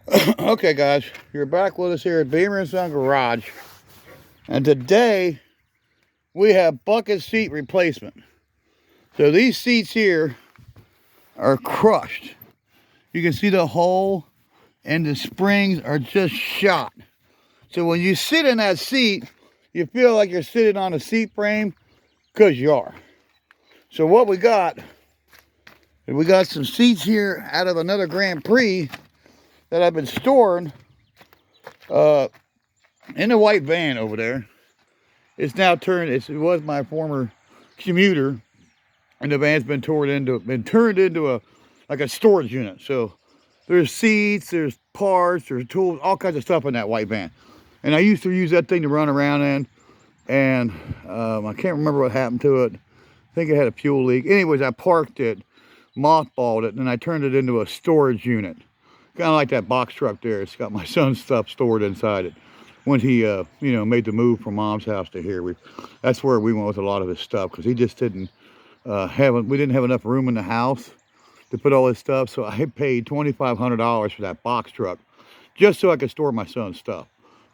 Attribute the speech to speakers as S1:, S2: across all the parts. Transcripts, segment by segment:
S1: Okay, guys, you're back with us here at Beamer & Son Garage. And today, we have bucket seat replacement. So these seats here are crushed. You can see the hole and the springs are just shot. So when you sit in that seat, you feel like you're sitting on a seat frame because you are. So what we got some seats here out of another Grand Prix that I've been storing in the white van over there. It's now turned, it was my former commuter, and the van's been turned into a storage unit. So there's seats, there's parts, there's tools, all kinds of stuff in that white van. And I used to use that thing to run around in, and I can't remember what happened to it. I think it had a fuel leak. Anyways, I parked it, mothballed it, and I turned it into a storage unit. Kind of like that box truck there. It's got my son's stuff stored inside it. When he, made the move from Mom's house to here, that's where we went with a lot of his stuff, because he just didn't we didn't have enough room in the house to put all his stuff. So I paid $2,500 for that box truck just so I could store my son's stuff.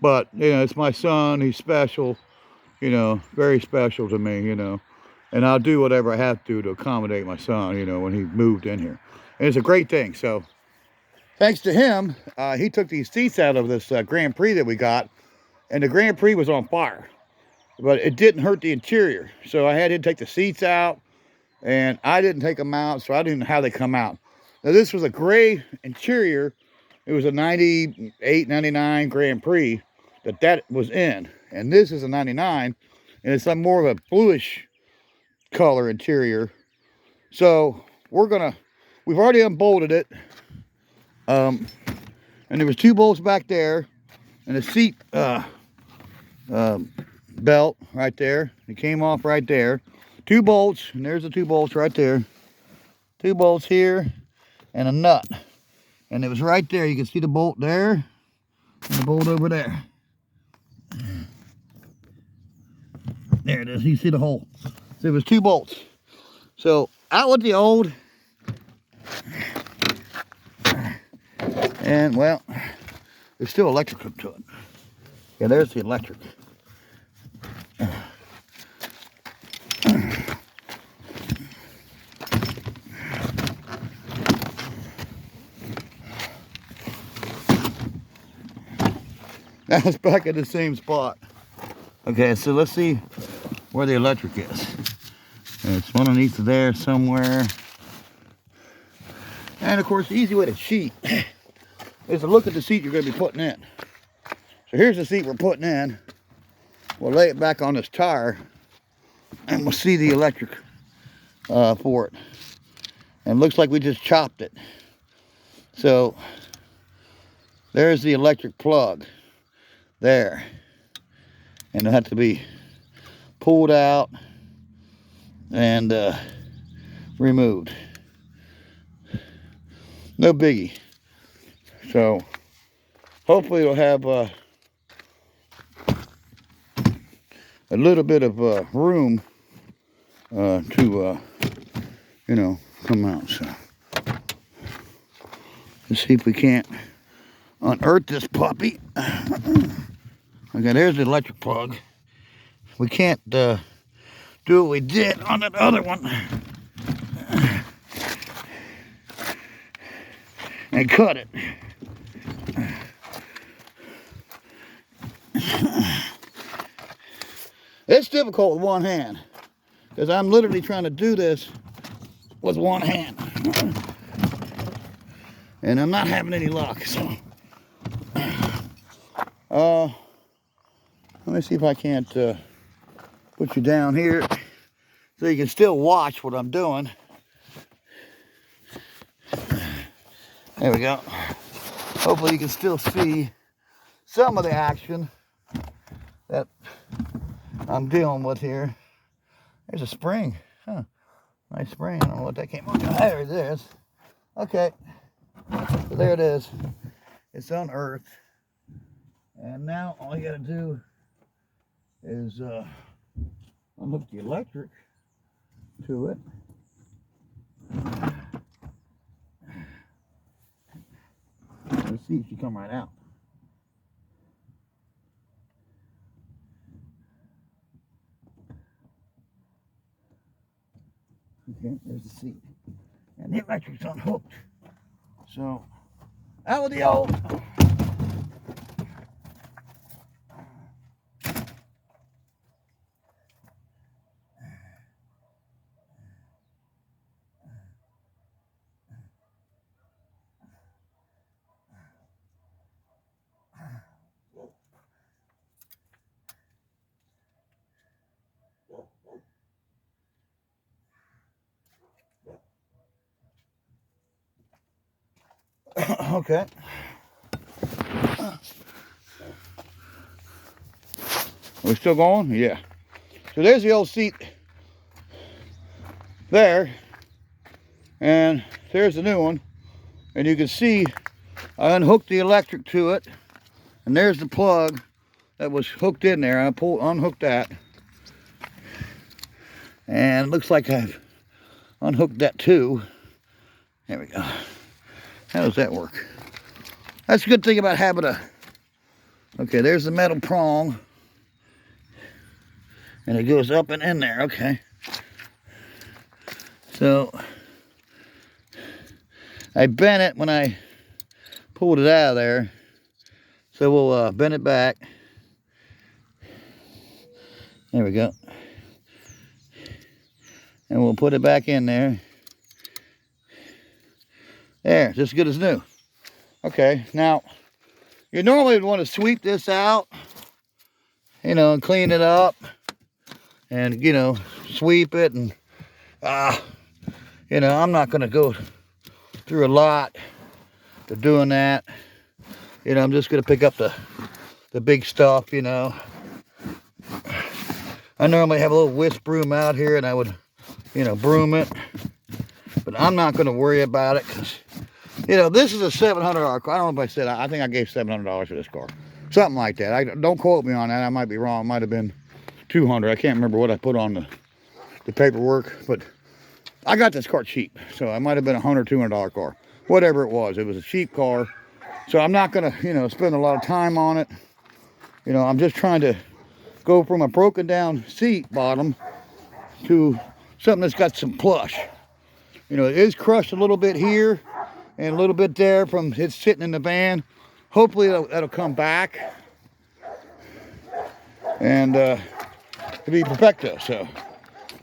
S1: But it's my son. He's special, very special to me, and I'll do whatever I have to accommodate my son, when he moved in here. And it's a great thing. So thanks to him, he took these seats out of this Grand Prix that we got, and the Grand Prix was on fire, but it didn't hurt the interior. So I had him take the seats out, and I didn't take them out, so I didn't know how they come out. Now this was a gray interior. It was a 98, 99 Grand Prix that was in, and this is a 99, and it's like more of a bluish color interior. So we've already unbolted it, and there was 2 bolts back there, and a seat belt right there. It came off right there. 2 bolts, and there's the 2 bolts right there. 2 bolts here, and a nut. And it was right there. You can see the bolt there, and the bolt over there. There it is. You see the hole. So it was 2 bolts. So out with the old. And well, there's still electric hooked to it. Yeah, there's the electric. Now it's back at the same spot. Okay, so let's see where the electric is. It's underneath there somewhere. And of course, the easy way to cheat is to look at the seat you're going to be putting in. So here's the seat we're putting in. We'll lay it back on this tire, and we'll see the electric for it. And it looks like we just chopped it. So there's the electric plug there, and it'll have to be pulled out and removed. No biggie. So hopefully it'll have a little bit of room to come out. So let's see if we can't unearth this puppy. Okay, there's the electric plug. We can't do what we did on that other one and cut it. It's difficult with one hand, because I'm literally trying to do this with one hand, and I'm not having any luck. So let me see if I can't put you down here so you can still watch what I'm doing. There we go. Hopefully you can still see some of the action that I'm dealing with here. There's a spring. Huh. Nice spring. I don't know what that came on. There it is. Okay. So there it is. It's unearthed. And now all you gotta do is unhook the electric to it. Let's seat should come right out. Okay, there's the seat. And the electric's unhooked. So, out with the old. Okay. We're still going? Yeah. So there's the old seat there. And there's the new one. And you can see I unhooked the electric to it. And there's the plug that was hooked in there. I unhooked that. And it looks like I've unhooked that too. There we go. How does that work? That's a good thing about having a... Okay, there's the metal prong. And it goes up and in there, okay. So, I bent it when I pulled it out of there. So we'll bend it back. There we go. And we'll put it back in there. There, just as good as new. Okay, now, you normally would want to sweep this out, you know, and clean it up. And, you know, sweep it and, you know, I'm not going to go through a lot of doing that. You know, I'm just going to pick up the big stuff, you know. I normally have a little whisk broom out here and I would, you know, broom it. But I'm not going to worry about it because, you know, this is a $700 car. I don't know if I said, I think I gave $700 for this car. Something like that. Don't quote me on that. I might be wrong. It might have been $200. I can't remember what I put on the paperwork. But I got this car cheap. So it might have been a $100, $200 car. Whatever it was. It was a cheap car. So I'm not going to, you know, spend a lot of time on it. You know, I'm just trying to go from a broken down seat bottom to something that's got some plush. You know, it is crushed a little bit here and a little bit there from it sitting in the van. Hopefully that'll come back and to be perfecto. So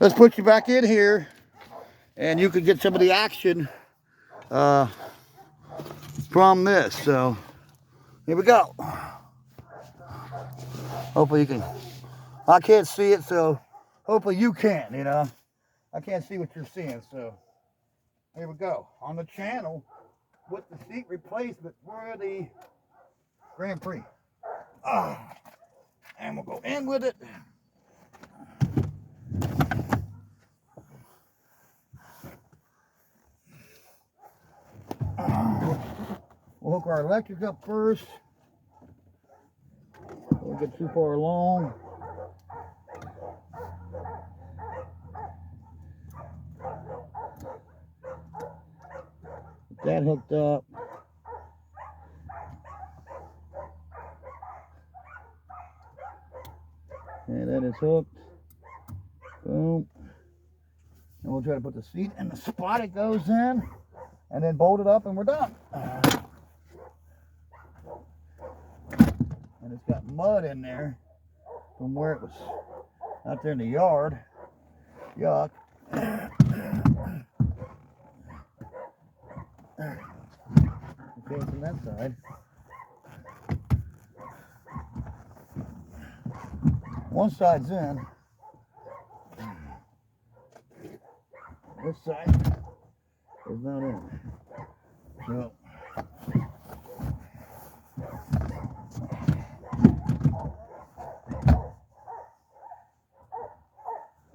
S1: let's put you back in here and you can get some of the action from this. So here we go. Hopefully you can. I can't see it, so hopefully you can, you know. I can't see what you're seeing, so here we go. On the channel with the seat replacement for the Grand Prix. And we'll go in with it. We'll hook our electric up first. Don't get too far along. Get that hooked up. And then it's hooked. Boom. And we'll try to put the seat in the spot it goes in. And then bolt it up and we're done. And it's got mud in there from where it was out there in the yard. Yuck. Okay, from that side. One side's in. This side is not in. So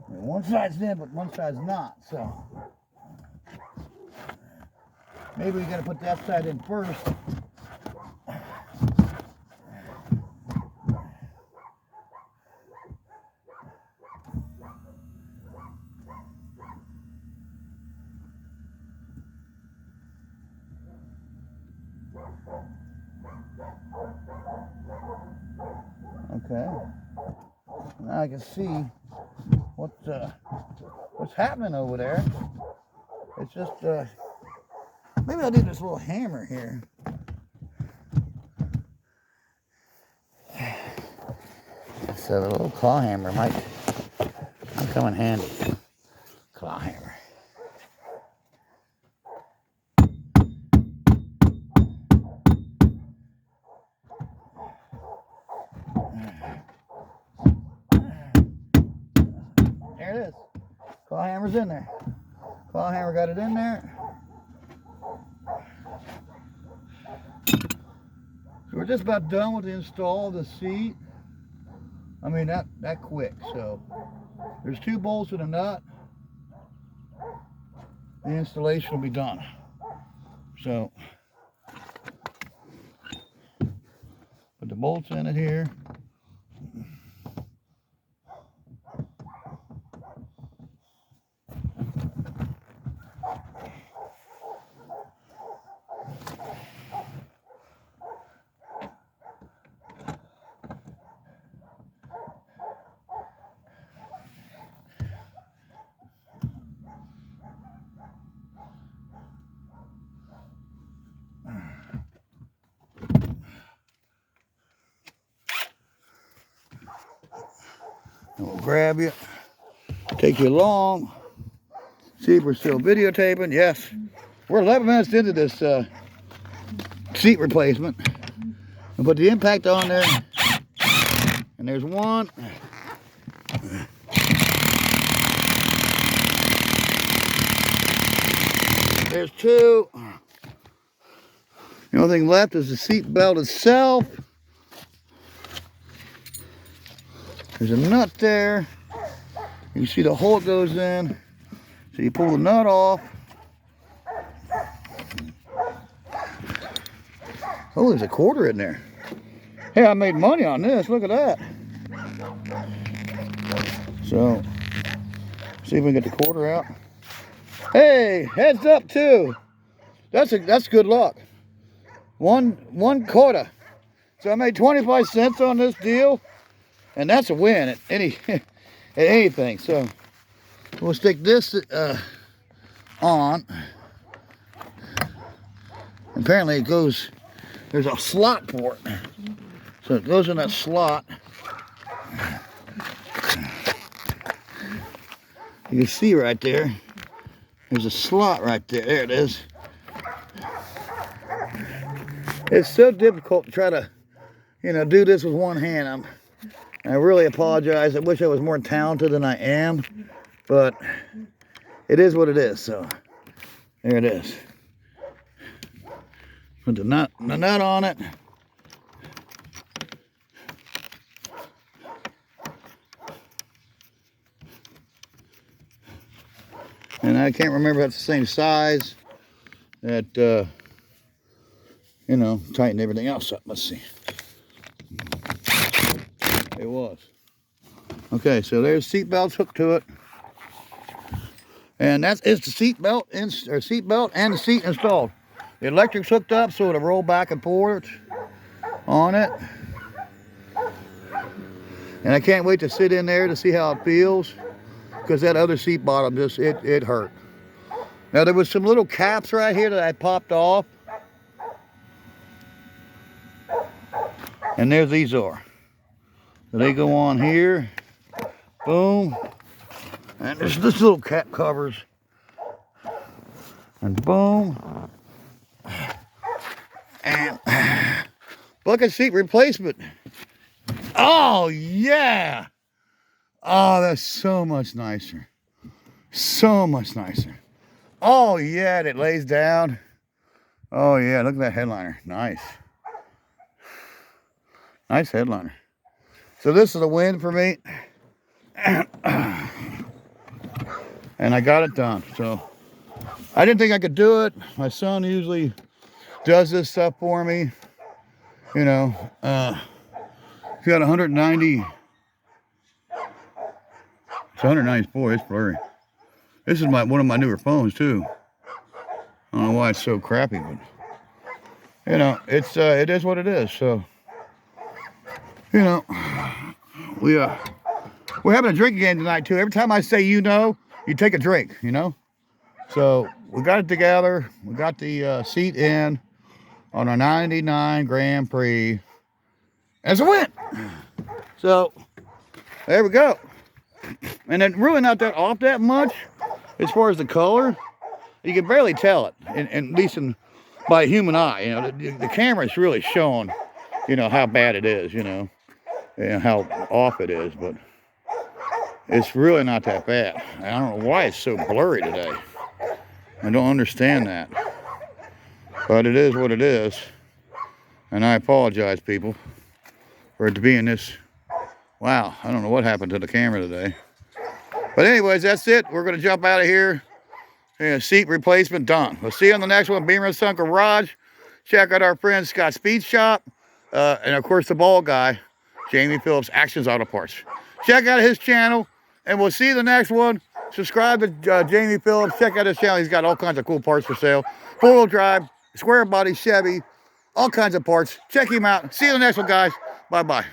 S1: one side's in, but one side's not. So maybe we gotta put that side in first. Okay. Now I can see what's happening over there. It's just maybe I'll do this little hammer here. So the little claw hammer might come in handy. Claw hammer. There it is. Claw hammer's in there. Claw hammer got it in there. So we're just about done with the install of the seat. I mean, that quick. So there's 2 bolts and a nut. The installation will be done. So put the bolts in it here. And we'll grab you, take you along, see if we're still videotaping. Yes, we're 11 minutes into this seat replacement. I'll put the impact on there, and there's 1. There's 2. The only thing left is the seat belt itself. There's a nut there. You can see the hole it goes in. So you pull the nut off. Oh, there's a quarter in there. Hey, I made money on this. Look at that. So, see if we can get the quarter out. Hey, heads up too. That's good luck. One quarter. So I made 25 cents on this deal. And that's a win at anything. So we'll stick this on. Apparently it goes, there's a slot for it. So it goes in that slot. You can see right there, there's a slot right there. There it is. It's so difficult to try to, do this with one hand. I really apologize. I wish I was more talented than I am, but it is what it is. So there it is. Put the nut on it. And I can't remember if it's the same size that, tighten everything else up. Let's see. It was. Okay, so there's seat belts hooked to it. And it's the seat belt and the seat installed. The electric's hooked up so it'll roll back and forth on it. And I can't wait to sit in there to see how it feels, because that other seat bottom it hurt. Now there was some little caps right here that I popped off. And there these are. So they go on here. Boom. And there's this little cap covers. And boom. And bucket seat replacement. Oh yeah. Oh, that's so much nicer. So much nicer. Oh yeah, and it lays down. Oh yeah, look at that headliner. Nice. Nice headliner. So this is a win for me. And I got it done. So I didn't think I could do it. My son usually does this stuff for me. He got 190. It's 194. It's blurry. This is one of my newer phones too. I don't know why it's so crappy, but You know, it is what it is. So, you know, we we're having a drink again tonight too. Every time I say you take a drink. You know. So we got it together. We got the seat in on our 99 Grand Prix. And it's a win. So there we go. And it's really not that off that much as far as the color. You can barely tell it, at least by human eye. You know, the camera's really showing, you know, how bad it is, you know, and how off it is. But it's really not that bad. I don't know why it's so blurry today. I don't understand that. But it is what it is. And I apologize, people, for it being this. Wow, I don't know what happened to the camera today. But anyways, that's it. We're going to jump out of here. Yeah, seat replacement done. We'll see you on the next one. Beamer & Son Garage. Check out our friend Scott Speed Shop. And of course, the bald guy, Jamie Phillips, Actions Auto Parts. Check out his channel. And we'll see you the next one. Subscribe to Jamie Phillips. Check out his channel. He's got all kinds of cool parts for sale. Four-wheel drive, square body Chevy, all kinds of parts. Check him out. See you in the next one, guys. Bye-bye.